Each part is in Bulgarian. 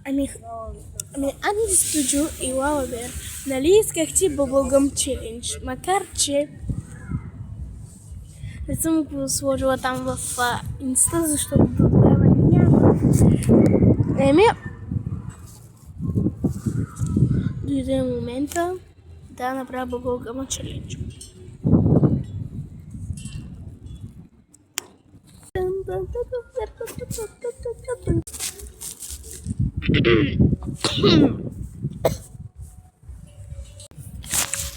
Ами Анди Студио и Лалабер, нали искахте Bubblegum Challenge, макар че не съм го сложила там в инста, защото до тогава няма. Еми, дойде момента да направя Bubblegum Challenge.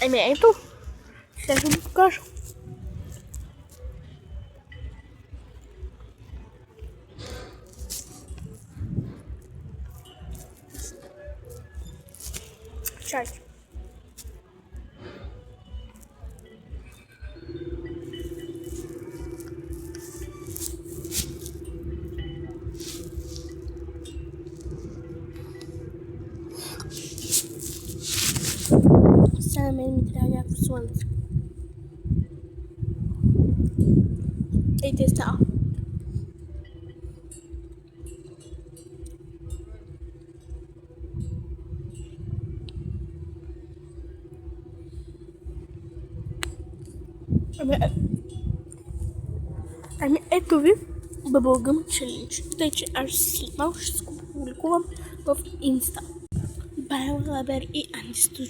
Еми ето, ще ви покажа. Чай. Сега на мен ми трябва някакво слънце. Ей, те става. Ами ето ви Bubblegum Challenge. Тъй, че аз след малко ще се публикувам в инста. Лалабер и Анди Студио.